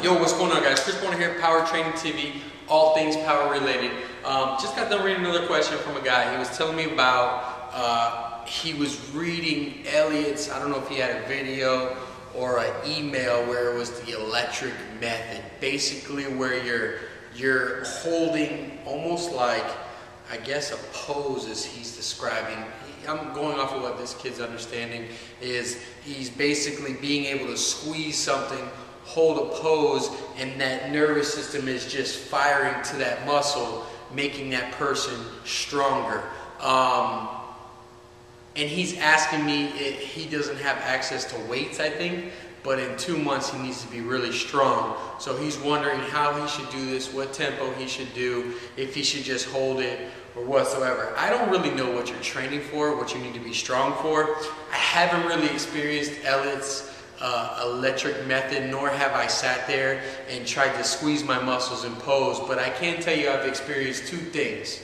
Yo, what's going on, guys? Chris Bonner here, Power Training TV, all things power related. Just got done reading another question from a guy. He was telling me about he was reading Elliot's, I don't know if he had a video or an email where it was the electric method, basically where you're holding almost like, I guess, a pose as he's describing. I'm going off of what this kid's understanding is. He's basically being able to squeeze something, hold a pose, and that nervous system is just firing to that muscle, making that person stronger. And he's asking me, he doesn't have access to weights, I think, but in 2 months he needs to be really strong. So he's wondering how he should do this, what tempo he should do, if he should just hold it or whatsoever. I don't really know what you're training for, what you need to be strong for. I haven't really experienced Elliot's electric method, nor have I sat there and tried to squeeze my muscles in pose, but I can tell you I've experienced two things.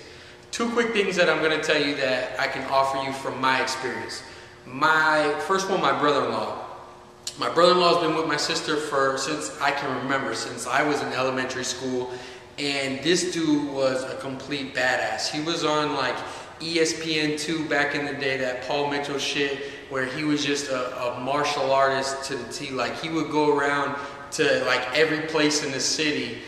Two quick things that I'm going to tell you that I can offer you from my experience. My first one, my brother-in-law. My brother-in-law has been with my sister since I can remember, since I was in elementary school, and this dude was a complete badass. He was on like ESPN2 back in the day, that Paul Mitchell shit, where he was just a martial artist to the T. Like, he would go around to like every place in the city,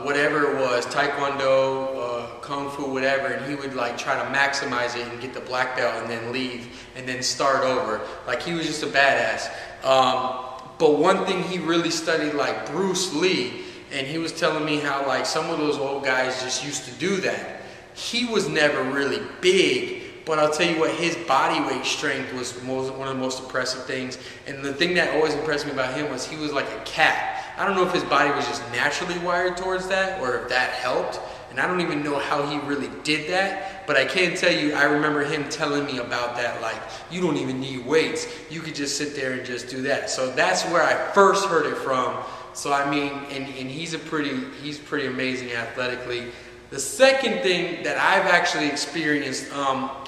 whatever it was, taekwondo, kung fu, whatever, and he would like try to maximize it and get the black belt and then leave and then start over. Like, he was just a badass. But one thing he really studied, like Bruce Lee, and he was telling me how like some of those old guys just used to do that. He was never really big, but I'll tell you what, his body weight strength was one of the most impressive things. And the thing that always impressed me about him was he was like a cat. I don't know if his body was just naturally wired towards that or if that helped. And I don't even know how he really did that. But I can tell you, I remember him telling me about that, like, you don't even need weights. You could just sit there and just do that. So that's where I first heard it from. So I mean, and he's pretty amazing athletically. The second thing that I've actually experienced,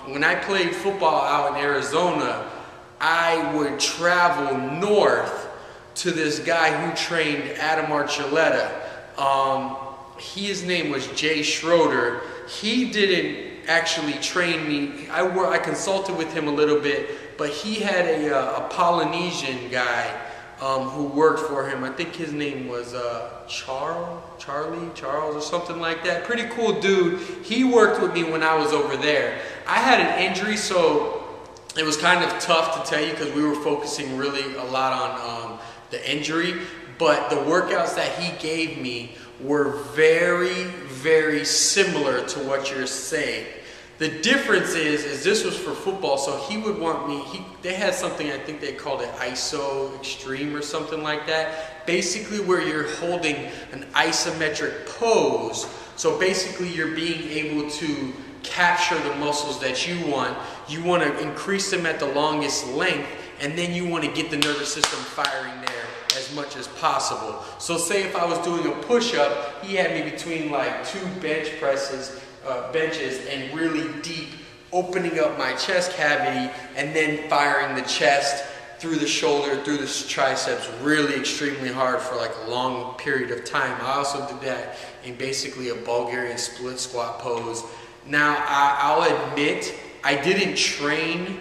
when I played football out in Arizona, I would travel north to this guy who trained Adam Archuleta. His name was Jay Schroeder. He didn't actually train me. I consulted with him a little bit, but he had a Polynesian guy who worked for him. I think his name was Charles or something like that. Pretty cool dude. He worked with me when I was over there. I had an injury, so it was kind of tough to tell you because we were focusing really a lot on the injury. But the workouts that he gave me were very, very similar to what you're saying. The difference is this was for football, so he would want me, they had something, I think they called it ISO Extreme or something like that, basically where you're holding an isometric pose. So basically you're being able to capture the muscles that you want to increase them at the longest length, and then you want to get the nervous system firing there as much as possible. So say if I was doing a push-up, he had me between like two benches and really deep, opening up my chest cavity and then firing the chest through the shoulder, through the triceps, really extremely hard for like a long period of time. I also did that in basically a Bulgarian split squat pose. Now, I'll admit, I didn't train.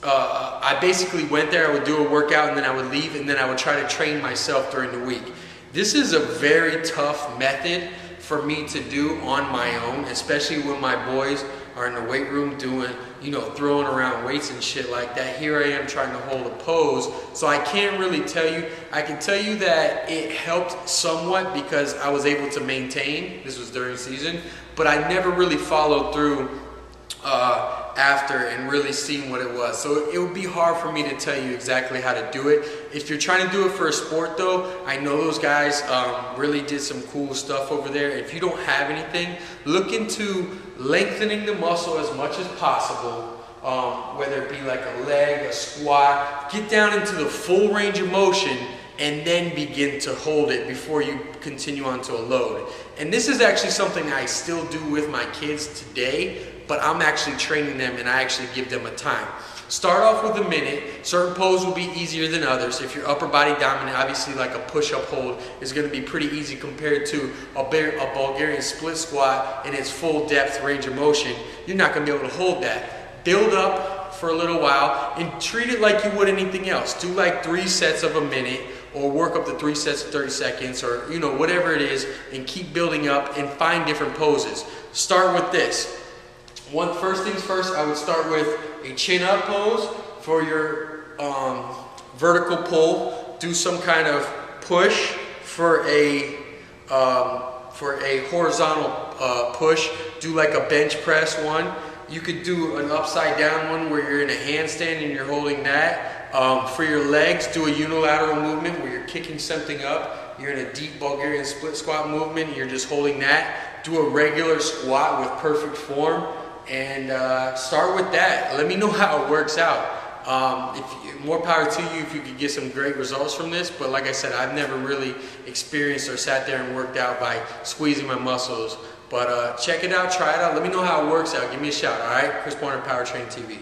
I basically went there, I would do a workout, and then I would leave, and then I would try to train myself during the week. This is a very tough method for me to do on my own, especially when my boys are in the weight room doing, throwing around weights and shit like that. Here I am trying to hold a pose. So I can't really tell you. I can tell you that it helped somewhat because I was able to maintain. This was during season, but I never really followed through after and really seeing what it was. So it would be hard for me to tell you exactly how to do it. If you're trying to do it for a sport though, I know those guys really did some cool stuff over there. If you don't have anything, look into lengthening the muscle as much as possible, whether it be like a leg, a squat. Get down into the full range of motion and then begin to hold it before you continue on to a load. And this is actually something I still do with my kids today, but I'm actually training them and I actually give them a time. Start off with a minute. Certain poses will be easier than others. If you're upper body dominant, obviously like a push-up hold is going to be pretty easy compared to a Bulgarian split squat in its full depth range of motion. You're not going to be able to hold that. Build up for a little while and treat it like you would anything else. Do like 3 sets of a minute, or work up to 3 sets of 30 seconds, or whatever it is, and keep building up and find different poses. Start with this. First things first, I would start with a chin up pose for your vertical pull. Do some kind of push for a horizontal push. Do like a bench press one. You could do an upside down one where you're in a handstand and you're holding that. For your legs, do a unilateral movement where you're kicking something up. You're in a deep Bulgarian split squat movement and you're just holding that. Do a regular squat with perfect form, and start with that. Let me know how it works out. More power to you if you could get some great results from this, but like I said, I've never really experienced or sat there and worked out by squeezing my muscles. But check it out, try it out. Let me know how it works out. Give me a shout, all right? Chris Pointer, Power Training TV.